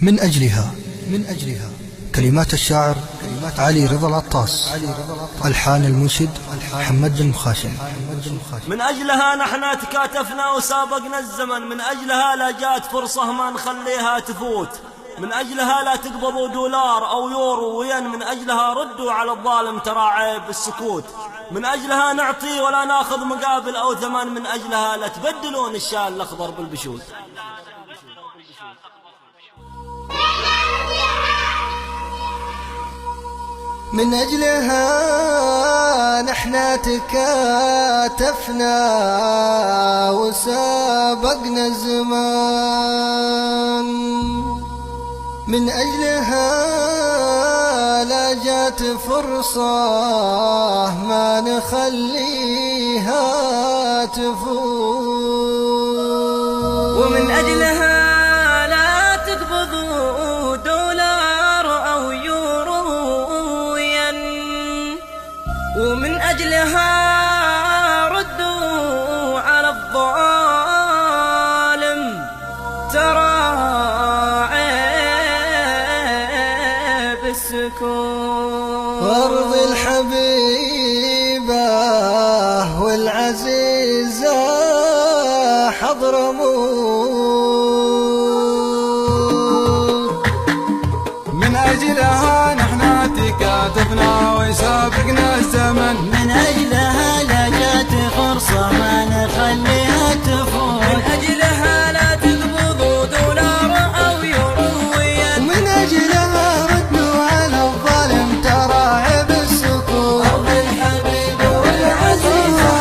من أجلها كلمات الشاعر علي رضا العطاس، ألحان المنشد محمد بن خاشم. من أجلها نحن تكاتفنا وسابقنا الزمن، من أجلها لا جات فرصة ما نخليها تفوت، من أجلها لا تقبضوا دولار أو يورو وين، من أجلها ردوا على الظالم ترى عيب السكوت، من أجلها نعطي ولا ناخذ مقابل أو ثمن، من أجلها لا تبدلون الشال الأخضر بالبشوت. من أجلها نحن تكاتفنا وسابقنا الزمان، من أجلها لا جات فرصة ما نخليها تفوت، ومن أجلها لا تقبضوا دولار أو يورو، ومن أجلها ردوا على الظالم ترى عيب السكوت. وارض الحبيبة والعزيزة حضرموت، من أجلها نحن تكاتفنا وسابقنا الزمن، من أجلها لا جات فرصة ما نخليها تفوت، من أجلها لا تقبضوا دولار أو يورو، ومن أجلها ردوا على الظالم ترى عيب السكوت. أرض الحبيبة والعزيزة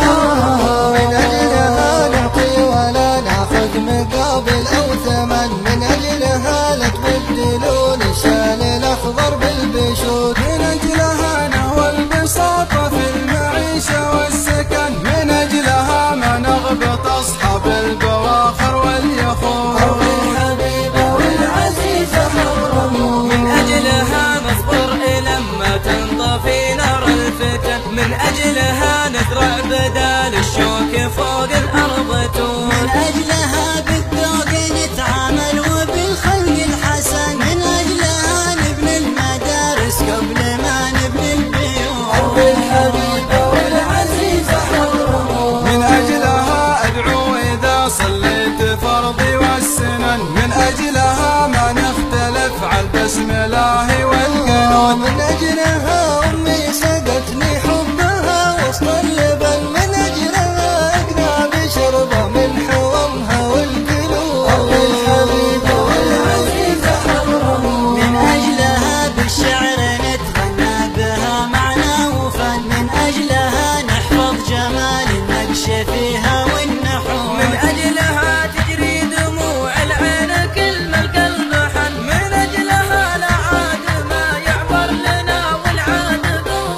من أجلها نعطي ولا ناخذ مقابل أو ثمن، من أجلها لا تبدلون الشال الأخضر بالبشوت، من أجلها نهوى البساطة في المعيشة والسكن، من أجلها ما نغبط أصحاب البواخر واليخوت. أرض الحبيبة والعزيزة حرموا، من أجلها نصبر إلى ما تنطفي نار الفتن، من أجلها نزرع بدال الشوك فوق الأرض توت، من أجلها بالذوق نتعامل وبالخلق الحسن، من أجلها نبني المدارس قبل ما نبني البيوت. أرض الحبيبة والعزيزة حرموا، من أجلها أدعو إذا صليت فرضي والسنن، من أجلها ما نختلف على البسم الله والقنون، من أجلها أمي سقتني حبها وسط اللبن، من أجلها أقنع بشربة من حومها والقلوب. أرض الحبيبة والعزيزة حرموا، من أجلها بالشعر نتغنى بها معنى وفن، من أجلها نحفظ جمال النقش فيها والنحو، من أجلها تجري دموع العين كل ما القلب حن، من أجلها لا عاد ما يعبر لنا والعاد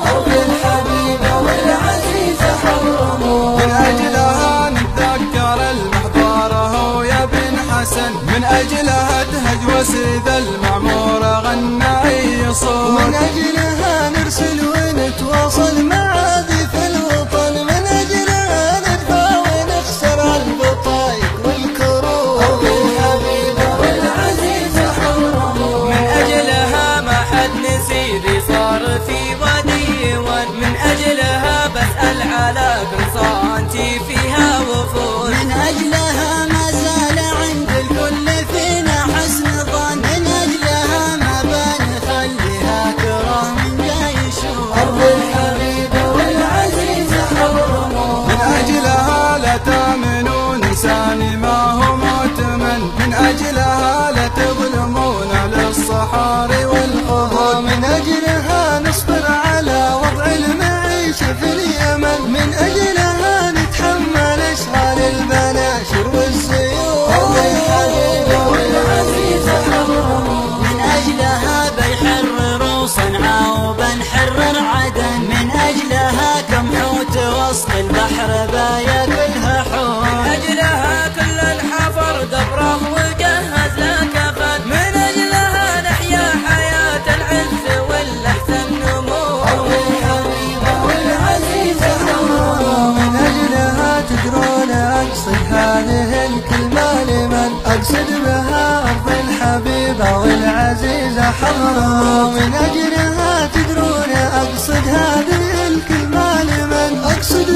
أرض الحبيبة والعزيزة حرموا، من أجلها نتذكر المحضارة ويا بن حسن، من أجلها تهج وسيد المعمور غنى أي صوت، من أجلها نرسل ونتواصل مع ضيف الوطن، من أجلها ندفع ونخسر على البطايق والكروت. أرض الحبيبة والعزيزة حرموا، من أجلها ما حد نسير صار في ودي، من أجلها بسأل على كل صانتي فيها وفوت، من أجلها ما زال عند الكل فينا حسن ظن، من أجلها ما بنخليها كره من جاي يشوف. أرض الحبيبة والعزيزة حرموا، من أجلها لا تامنون إنسان ما هو مؤتمن، من أجلها لا تظلمون أهل الصحاري والقبور، من أجلها نصبر على وضع المعيشة في اليمن، من أجلها نتحمل أشغال البناشر والزيوت. أرض الحبيبة والعزيزة حرموا، من أجلها بيحرروا صنعاء وبنحرر عدن، من أجلها كم حوت وسط البحر باياكلها حوت، من أجلها كل الحفر دبره وجهز له كفن، من أجلها نحيا حياة العز والأحسن نمو. أرض الحبيبة والعزيزة حرموا، من أجلها تدرون أقصد هذه الكلمة لمن أقصد بها أرض الحبيبة العزيزة حضروا من أجلها تدرون أقصد هذه الكلمة لمن أقصد